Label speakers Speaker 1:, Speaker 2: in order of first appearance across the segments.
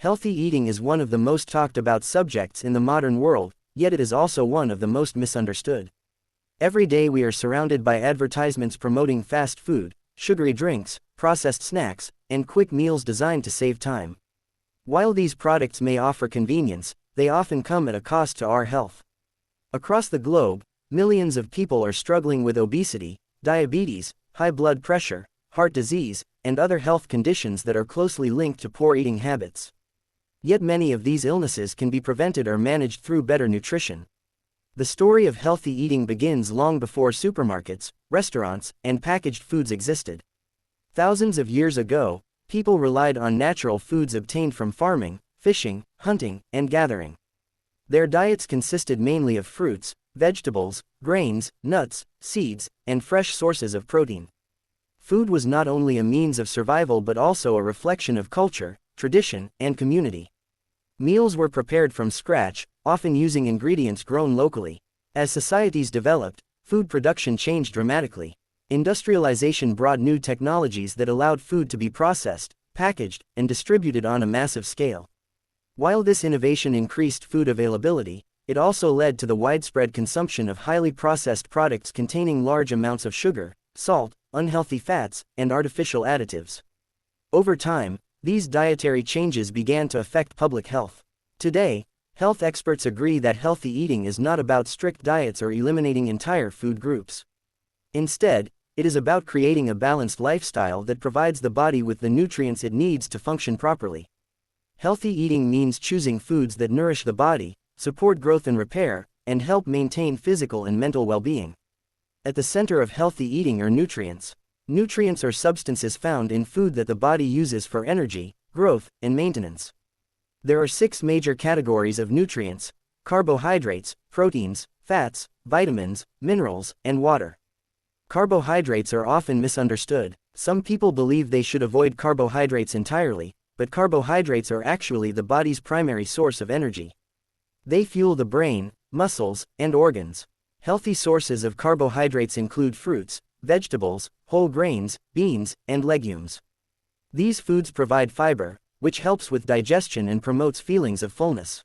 Speaker 1: Healthy eating is one of the most talked about subjects in the modern world, yet it is also one of the most misunderstood. Every day we are surrounded by advertisements promoting fast food, sugary drinks, processed snacks, and quick meals designed to save time. While these products may offer convenience, they often come at a cost to our health. Across the globe, millions of people are struggling with obesity, diabetes, high blood pressure, heart disease, and other health conditions that are closely linked to poor eating habits. Yet many of these illnesses can be prevented or managed through better nutrition. The story of healthy eating begins long before supermarkets, restaurants, and packaged foods existed. Thousands of years ago, people relied on natural foods obtained from farming, fishing, hunting, and gathering. Their diets consisted mainly of fruits, vegetables, grains, nuts, seeds, and fresh sources of protein. Food was not only a means of survival but also a reflection of culture, tradition, and community. Meals were prepared from scratch, often using ingredients grown locally. As societies developed, food production changed dramatically. Industrialization brought new technologies that allowed food to be processed, packaged, and distributed on a massive scale. While this innovation increased food availability, it also led to the widespread consumption of highly processed products containing large amounts of sugar, salt, unhealthy fats, and artificial additives. Over time, these dietary changes began to affect public health. Today, health experts agree that healthy eating is not about strict diets or eliminating entire food groups. Instead, it is about creating a balanced lifestyle that provides the body with the nutrients it needs to function properly. Healthy eating means choosing foods that nourish the body, support growth and repair, and help maintain physical and mental well-being. At the center of healthy eating are nutrients. Nutrients are substances found in food that the body uses for energy, growth, and maintenance. There are 6 major categories of nutrients: carbohydrates, proteins, fats, vitamins, minerals, and water. Carbohydrates are often misunderstood. Some people believe they should avoid carbohydrates entirely, but carbohydrates are actually the body's primary source of energy. They fuel the brain, muscles, and organs. Healthy sources of carbohydrates include fruits, vegetables, whole grains, beans, and legumes. These foods provide fiber, which helps with digestion and promotes feelings of fullness.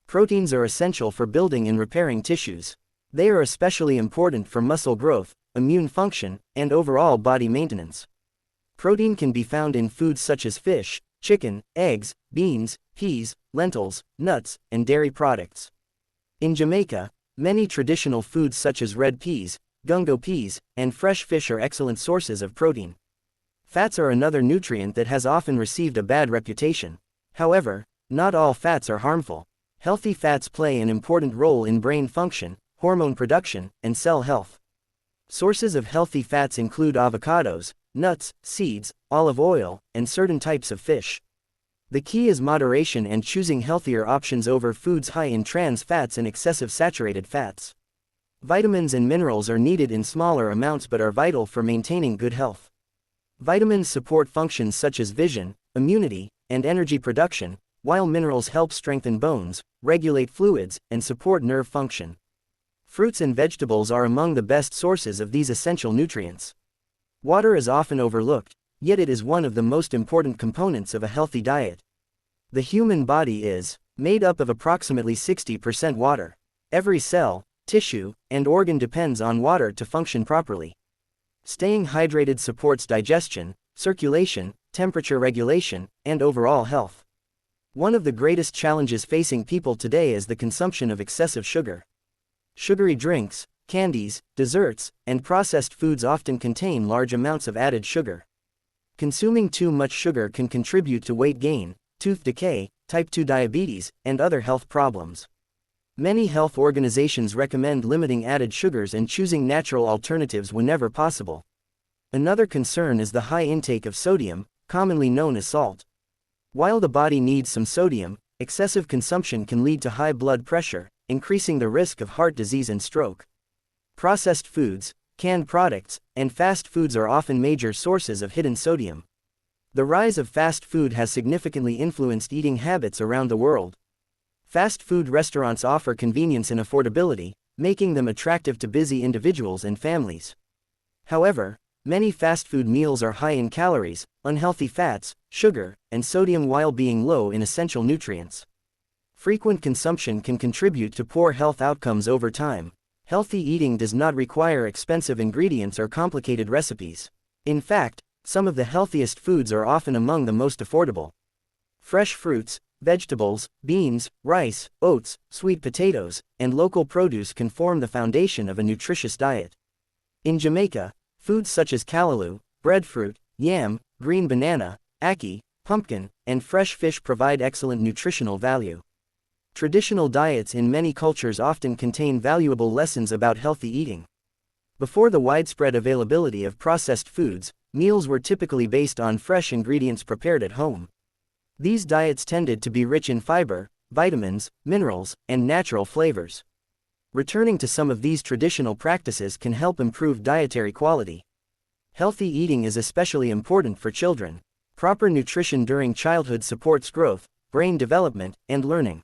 Speaker 1: Proteins are essential for building and repairing tissues. They are especially important for muscle growth, immune function, and overall body maintenance. Protein can be found in foods such as fish, chicken, eggs, beans, peas, lentils, nuts, and dairy products. In Jamaica, many traditional foods such as red peas, gungo peas, and fresh fish are excellent sources of protein. Fats are another nutrient that has often received a bad reputation. However, not all fats are harmful. Healthy fats play an important role in brain function, hormone production, and cell health. Sources of healthy fats include avocados, nuts, seeds, olive oil, and certain types of fish. The key is moderation and choosing healthier options over foods high in trans fats and excessive saturated fats. Vitamins and minerals are needed in smaller amounts but are vital for maintaining good health. Vitamins support functions such as vision, immunity, and energy production, while minerals help strengthen bones, regulate fluids, and support nerve function. Fruits and vegetables are among the best sources of these essential nutrients. Water is often overlooked, yet it is one of the most important components of a healthy diet. The human body is made up of approximately 60% water. Every cell, tissue, and organ depends on water to function properly. Staying hydrated supports digestion, circulation, temperature regulation, and overall health. One of the greatest challenges facing people today is the consumption of excessive sugar. Sugary drinks, candies, desserts, and processed foods often contain large amounts of added sugar. Consuming too much sugar can contribute to weight gain, tooth decay, type 2 diabetes, and other health problems. Many health organizations recommend limiting added sugars and choosing natural alternatives whenever possible. Another concern is the high intake of sodium, commonly known as salt. While the body needs some sodium, excessive consumption can lead to high blood pressure, increasing the risk of heart disease and stroke. Processed foods, canned products, and fast foods are often major sources of hidden sodium. The rise of fast food has significantly influenced eating habits around the world. Fast food restaurants offer convenience and affordability, making them attractive to busy individuals and families. However, Many fast food meals are high in calories, unhealthy fats, sugar, and sodium while being low in essential nutrients. Frequent consumption can contribute to poor health outcomes over time. Healthy eating does not require expensive ingredients or complicated recipes. In fact, some of the healthiest foods are often among the most affordable. Fresh fruits, vegetables, beans, rice, oats, sweet potatoes, and local produce can form the foundation of a nutritious diet. In Jamaica, foods such as callaloo, breadfruit, yam, green banana, ackee, pumpkin, and fresh fish provide excellent nutritional value. Traditional diets in many cultures often contain valuable lessons about healthy eating. Before the widespread availability of processed foods, meals were typically based on fresh ingredients prepared at home. These diets tended to be rich in fiber, vitamins, minerals, and natural flavors. Returning to some of these traditional practices can help improve dietary quality. Healthy eating is especially important for children. Proper nutrition during childhood supports growth, brain development, and learning.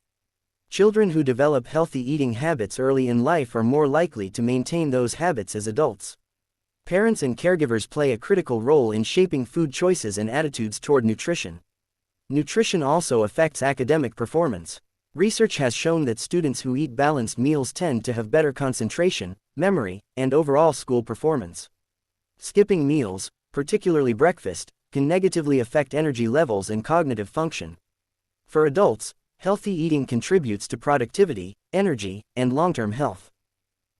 Speaker 1: Children who develop healthy eating habits early in life are more likely to maintain those habits as adults. Parents and caregivers play a critical role in shaping food choices and attitudes toward nutrition. Nutrition also affects academic performance. Research has shown that students who eat balanced meals tend to have better concentration, memory, and overall school performance. Skipping meals, particularly breakfast, can negatively affect energy levels and cognitive function. For adults, healthy eating contributes to productivity, energy, and long-term health.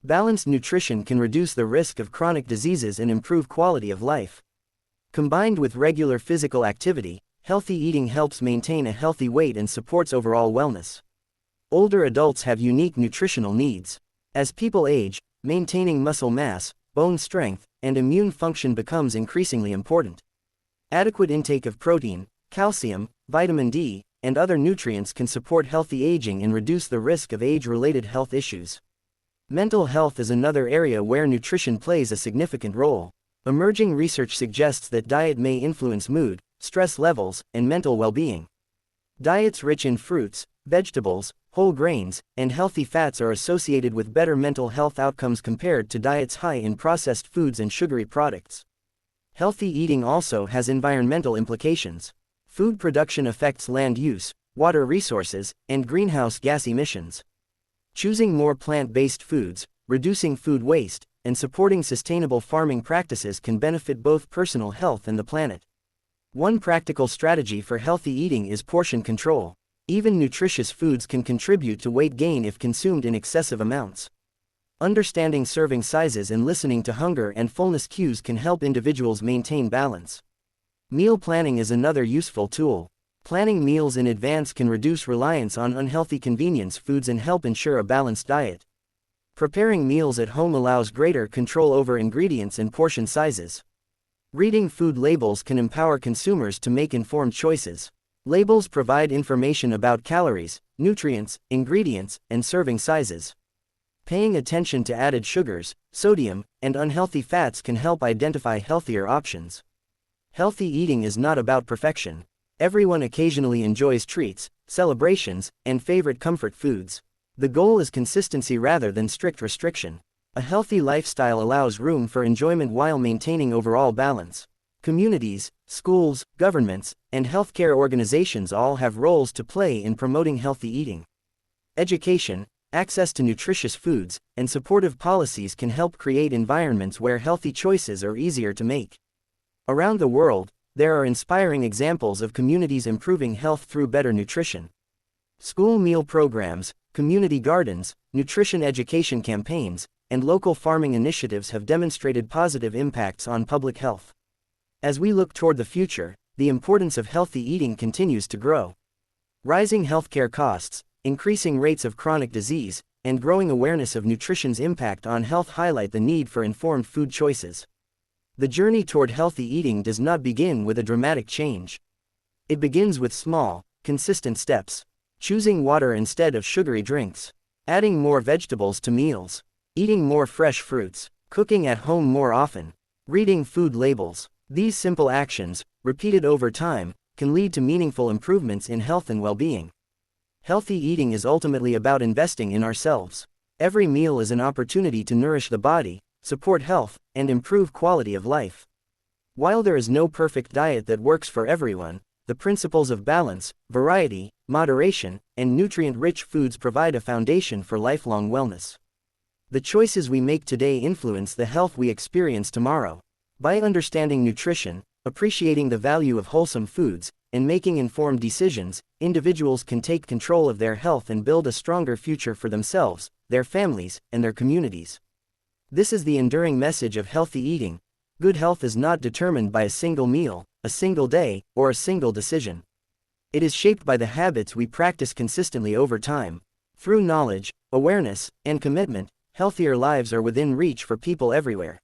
Speaker 1: Balanced nutrition can reduce the risk of chronic diseases and improve quality of life. Combined with regular physical activity, healthy eating helps maintain a healthy weight and supports overall wellness. Older adults have unique nutritional needs. As people age, maintaining muscle mass, bone strength, and immune function becomes increasingly important. Adequate intake of protein, calcium, vitamin D, and other nutrients can support healthy aging and reduce the risk of age-related health issues. Mental health is another area where nutrition plays a significant role. Emerging research suggests that diet may influence mood, stress levels, and mental well-being. Diets rich in fruits, vegetables, whole grains, and healthy fats are associated with better mental health outcomes compared to diets high in processed foods and sugary products. Healthy eating also has environmental implications. Food production affects land use, water resources, and greenhouse gas emissions. Choosing more plant-based foods, reducing food waste, and supporting sustainable farming practices can benefit both personal health and the planet. One practical strategy for healthy eating is portion control. Even nutritious foods can contribute to weight gain if consumed in excessive amounts. Understanding serving sizes and listening to hunger and fullness cues can help individuals maintain balance. Meal planning is another useful tool. Planning meals in advance can reduce reliance on unhealthy convenience foods and help ensure a balanced diet. Preparing meals at home allows greater control over ingredients and portion sizes. Reading food labels can empower consumers to make informed choices. Labels provide information about calories, nutrients, ingredients, and serving sizes. Paying attention to added sugars, sodium, and unhealthy fats can help identify healthier options. Healthy eating is not about perfection. Everyone occasionally enjoys treats, celebrations, and favorite comfort foods. The goal is consistency rather than strict restriction. A healthy lifestyle allows room for enjoyment while maintaining overall balance. Communities, schools, governments, and healthcare organizations all have roles to play in promoting healthy eating. Education, access to nutritious foods, and supportive policies can help create environments where healthy choices are easier to make. Around the world, there are inspiring examples of communities improving health through better nutrition. School meal programs, community gardens, nutrition education campaigns, and local farming initiatives have demonstrated positive impacts on public health. As we look toward the future, the importance of healthy eating continues to grow. Rising healthcare costs, increasing rates of chronic disease, and growing awareness of nutrition's impact on health highlight the need for informed food choices. The journey toward healthy eating does not begin with a dramatic change. It begins with small, consistent steps. Choosing water instead of sugary drinks. Adding more vegetables to meals. Eating more fresh fruits. Cooking at home more often. Reading food labels. These simple actions, repeated over time, can lead to meaningful improvements in health and well-being. Healthy eating is ultimately about investing in ourselves. Every meal is an opportunity to nourish the body, support health, and improve quality of life. While there is no perfect diet that works for everyone, the principles of balance, variety, moderation, and nutrient-rich foods provide a foundation for lifelong wellness. The choices we make today influence the health we experience tomorrow. By understanding nutrition, appreciating the value of wholesome foods, and making informed decisions, individuals can take control of their health and build a stronger future for themselves, their families, and their communities. This is the enduring message of healthy eating. Good health is not determined by a single meal, a single day, or a single decision. It is shaped by the habits we practice consistently over time. Through knowledge, awareness, and commitment, healthier lives are within reach for people everywhere.